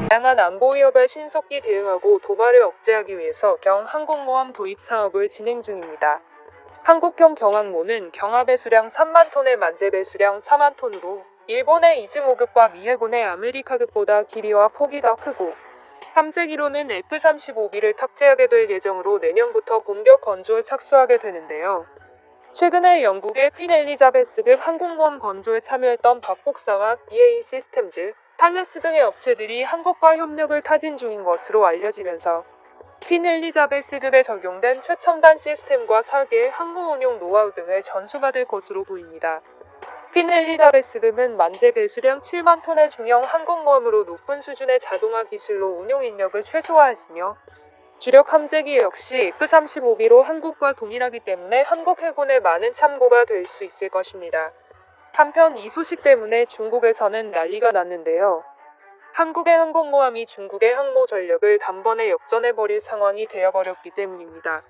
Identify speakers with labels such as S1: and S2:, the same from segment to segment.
S1: 다양한 안보 위협에 신속히 대응하고 도발을 억제하기 위해서 경항공모함 도입 사업을 진행 중입니다. 한국형 경항모는 경하 배수량 3만 톤에 만재 배수량 4만 톤으로 일본의 이즈모급과 미 해군의 아메리카급보다 길이와 폭이 더 크고 함재기로는 F-35B를 탑재하게 될 예정으로 내년부터 본격 건조에 착수하게 되는데요. 최근에 영국의 퀸 엘리자베스급 항공모함 건조에 참여했던 박복사와 BAE 시스템즈, 탈레스 등의 업체들이 한국과 협력을 타진 중인 것으로 알려지면서 퀸 엘리자베스급에 적용된 최첨단 시스템과 설계, 항모 운용 노하우 등을 전수받을 것으로 보입니다. 퀸 엘리자베스급은 만재 배수량 7만 톤의 중형 항공모함으로 높은 수준의 자동화 기술로 운용 인력을 최소화했으며 주력 함재기 역시 F-35B로 한국과 동일하기 때문에 한국 해군에 많은 참고가 될 수 있을 것입니다. 한편 이 소식 때문에 중국에서는 난리가 났는데요. 한국의 항공모함이 중국의 항모 전력을 단번에 역전해버릴 상황이 되어버렸기 때문입니다.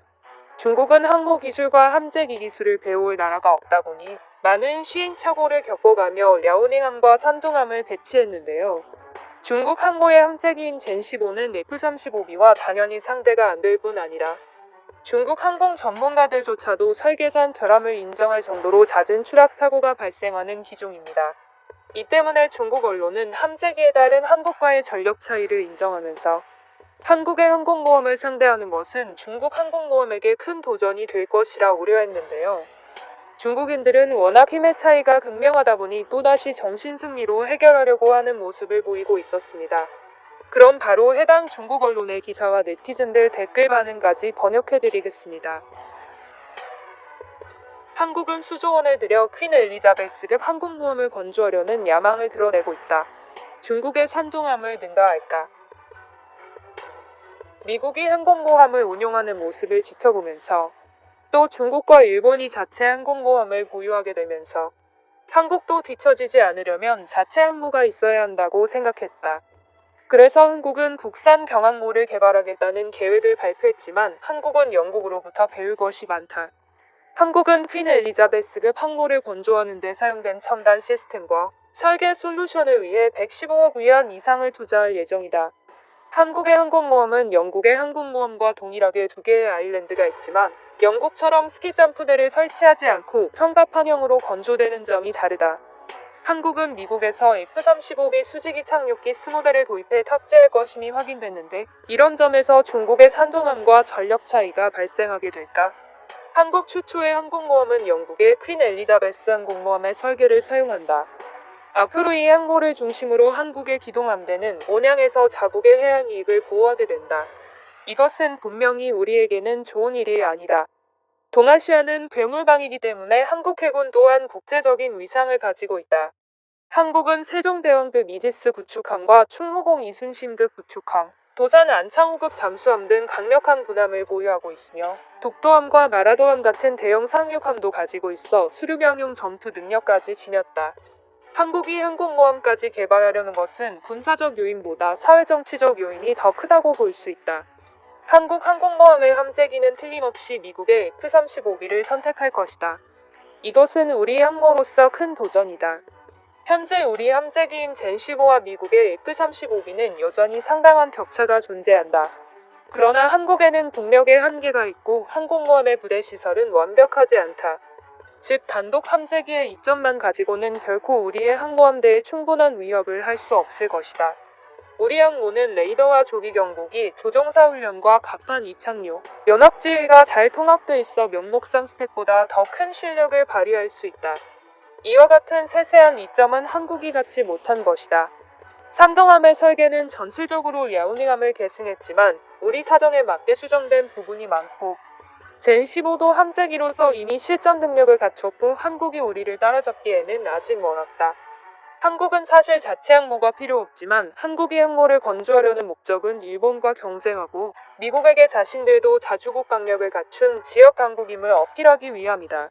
S1: 중국은 항모 기술과 함재기 기술을 배울 나라가 없다 보니 많은 시행착오를 겪어가며 랴오닝함과 산둥함을 배치했는데요. 중국 항모의 함재기인 젠15는 F-35B와 당연히 상대가 안 될 뿐 아니라 중국 항공 전문가들조차도 설계상 결함을 인정할 정도로 잦은 추락 사고가 발생하는 기종입니다. 이 때문에 중국 언론은 함재기에 따른 한국과의 전력 차이를 인정하면서 한국의 항공모함을 상대하는 것은 중국 항공모함에게 큰 도전이 될 것이라 우려했는데요. 중국인들은 워낙 힘의 차이가 극명하다 보니 또다시 정신승리로 해결하려고 하는 모습을 보이고 있었습니다. 그럼 바로 해당 중국 언론의 기사와 네티즌들 댓글 반응까지 번역해드리겠습니다. 한국은 수조 원을 들여 퀸 엘리자베스급 항공모함을 건조하려는 야망을 드러내고 있다. 중국의 산둥함을 능가할까? 미국이 항공모함을 운용하는 모습을 지켜보면서 또 중국과 일본이 자체 항공모함을 보유하게 되면서 한국도 뒤처지지 않으려면 자체 항모가 있어야 한다고 생각했다. 그래서 한국은 국산 경항모를 개발하겠다는 계획을 발표했지만 한국은 영국으로부터 배울 것이 많다. 한국은 퀸 엘리자베스급 항모를 건조하는 데 사용된 첨단 시스템과 설계 솔루션을 위해 115억 위안 이상을 투자할 예정이다. 한국의 항공모함은 영국의 항공모함과 동일하게 두 개의 아일랜드가 있지만 영국처럼 스키 점프대를 설치하지 않고 평갑판형으로 건조되는 점이 다르다. 한국은 미국에서 F-35B 수직이 착륙기 20대를 도입해 탑재할 것임이 확인됐는데 이런 점에서 중국의 산둥함과 전력 차이가 발생하게 될까? 한국 최초의 항공모함은 영국의 퀸 엘리자베스 항공모함의 설계를 사용한다. 앞으로 이 항모를 중심으로 한국의 기동함대는 온양에서 자국의 해양 이익을 보호하게 된다. 이것은 분명히 우리에게는 좋은 일이 아니다. 동아시아는 괴물방이기 때문에 한국 해군 또한 국제적인 위상을 가지고 있다. 한국은 세종대왕급 이지스 구축함과 충무공 이순신급 구축함, 도산 안창호급 잠수함 등 강력한 군함을 보유하고 있으며 독도함과 마라도함 같은 대형 상륙함도 가지고 있어 수륙형용 전투 능력까지 지녔다. 한국이 항공모함까지 개발하려는 것은 군사적 요인보다 사회정치적 요인이 더 크다고 볼 수 있다. 한국 항공모함의 함재기는 틀림없이 미국의 F-35B를 선택할 것이다. 이것은 우리 항모로서 큰 도전이다. 현재 우리 함재기인 젠15와 미국의 F-35B는 여전히 상당한 격차가 존재한다. 그러나 한국에는 동력의 한계가 있고 항공모함의 부대 시설은 완벽하지 않다. 즉 단독 함재기의 이점만 가지고는 결코 우리의 항모함대에 충분한 위협을 할 수 없을 것이다. 우리 항모는 레이더와 조기 경보기, 조종사 훈련과 갑판 이착륙, 연합 지휘가 잘 통합돼 있어 명목상 스펙보다 더 큰 실력을 발휘할 수 있다. 이와 같은 세세한 이점은 한국이 갖지 못한 것이다. 산둥함의 설계는 전체적으로 랴오닝함을 계승했지만 우리 사정에 맞게 수정된 부분이 많고 젠15도 함재기로서 이미 실전 능력을 갖췄고 한국이 우리를 따라잡기에는 아직 멀었다. 한국은 사실 자체 항모가 필요 없지만 한국이 항모를 건조하려는 목적은 일본과 경쟁하고 미국에게 자신들도 자주국 강력을 갖춘 지역 강국임을 어필하기 위함이다.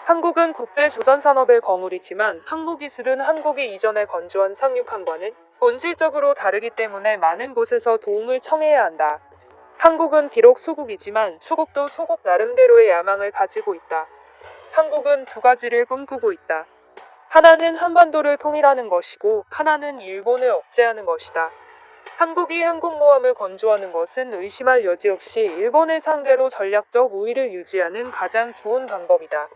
S1: 한국은 국제 조선산업의 거물이지만 항모 기술은 한국이 이전에 건조한 상륙함과는 본질적으로 다르기 때문에 많은 곳에서 도움을 청해야 한다. 한국은 비록 소국이지만 소국도 소국 나름대로의 야망을 가지고 있다. 한국은 두 가지를 꿈꾸고 있다. 하나는 한반도를 통일하는 것이고 하나는 일본을 억제하는 것이다. 한국이 항공모함을 건조하는 것은 의심할 여지 없이 일본을 상대로 전략적 우위를 유지하는 가장 좋은 방법이다.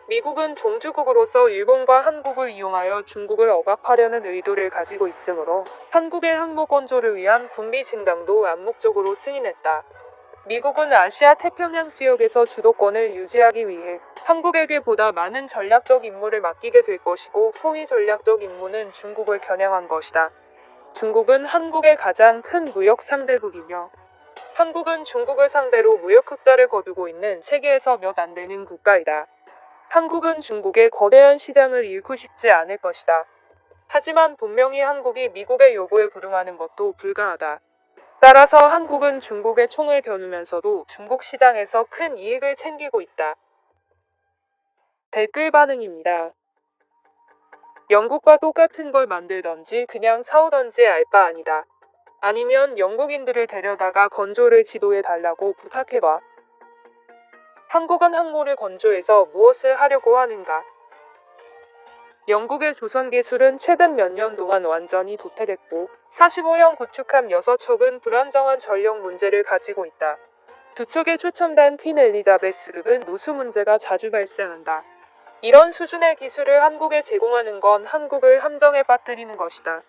S1: 미국은 종주국으로서 일본과 한국을 이용하여 중국을 억압하려는 의도를 가지고 있으므로 한국의 항모 건조를 위한 군비 증강도 암묵적으로 승인했다. 미국은 아시아 태평양 지역에서 주도권을 유지하기 위해 한국에게 보다 많은 전략적 임무를 맡기게 될 것이고 소위 전략적 임무는 중국을 겨냥한 것이다. 중국은 한국의 가장 큰 무역 상대국이며 한국은 중국을 상대로 무역 흑자를 거두고 있는 세계에서 몇 안 되는 국가이다. 한국은 중국의 거대한 시장을 잃고 싶지 않을 것이다. 하지만 분명히 한국이 미국의 요구에 불응하는 것도 불가하다. 따라서 한국은 중국의 총을 겨누면서도 중국 시장에서 큰 이익을 챙기고 있다. 댓글 반응입니다. 영국과 똑같은 걸 만들던지 그냥 사오던지 알 바 아니다. 아니면 영국인들을 데려다가 건조를 지도해 달라고 부탁해봐. 한국은 항모를 건조해서 무엇을 하려고 하는가? 영국의 조선 기술은 최근 몇 년 동안 완전히 도태됐고 45형 구축함 6척은 불안정한 전력 문제를 가지고 있다. 두 척의 최첨단 퀸 엘리자베스급은 누수 문제가 자주 발생한다. 이런 수준의 기술을 한국에 제공하는 건 한국을 함정에 빠뜨리는 것이다.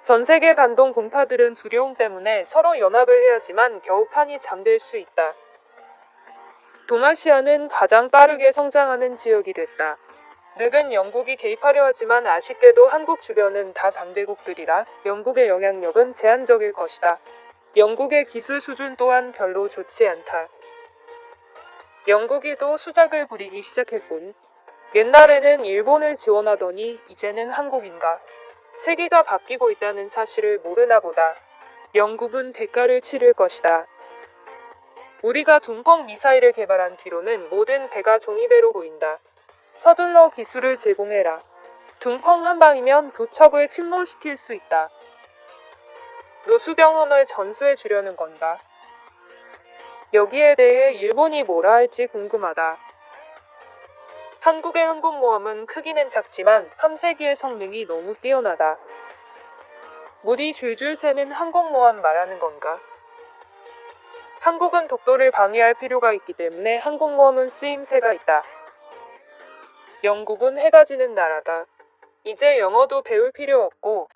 S1: 전 세계 반동 공파들은 두려움 때문에 서로 연합을 해야지만 겨우 판이 잠들 수 있다. 동아시아는 가장 빠르게 성장하는 지역이 됐다. 늙은 영국이 개입하려 하지만 아쉽게도 한국 주변은 다 강대국들이라 영국의 영향력은 제한적일 것이다. 영국의 기술 수준 또한 별로 좋지 않다. 영국이 또 수작을 부리기 시작했군. 옛날에는 일본을 지원하더니 이제는 한국인가. 세계가 바뀌고 있다는 사실을 모르나 보다. 영국은 대가를 치를 것이다. 우리가 둥펑 미사일을 개발한 뒤로는 모든 배가 종이배로 보인다. 서둘러 기술을 제공해라. 둥펑 한 방이면 두 척을 침몰시킬 수 있다. 누수 경험을 전수해 주려는 건가? 여기에 대해 일본이 뭐라 할지 궁금하다. 한국의 항공모함은 크기는 작지만 탐지기의 성능이 너무 뛰어나다. 물이 줄줄 새는 항공모함 말하는 건가? 한국은 독도를 방위할 필요가 있기 때문에 항공모함은 쓰임새가 있다. 영국은 해가 지는 나라다. 이제 영어도 배울 필요 없고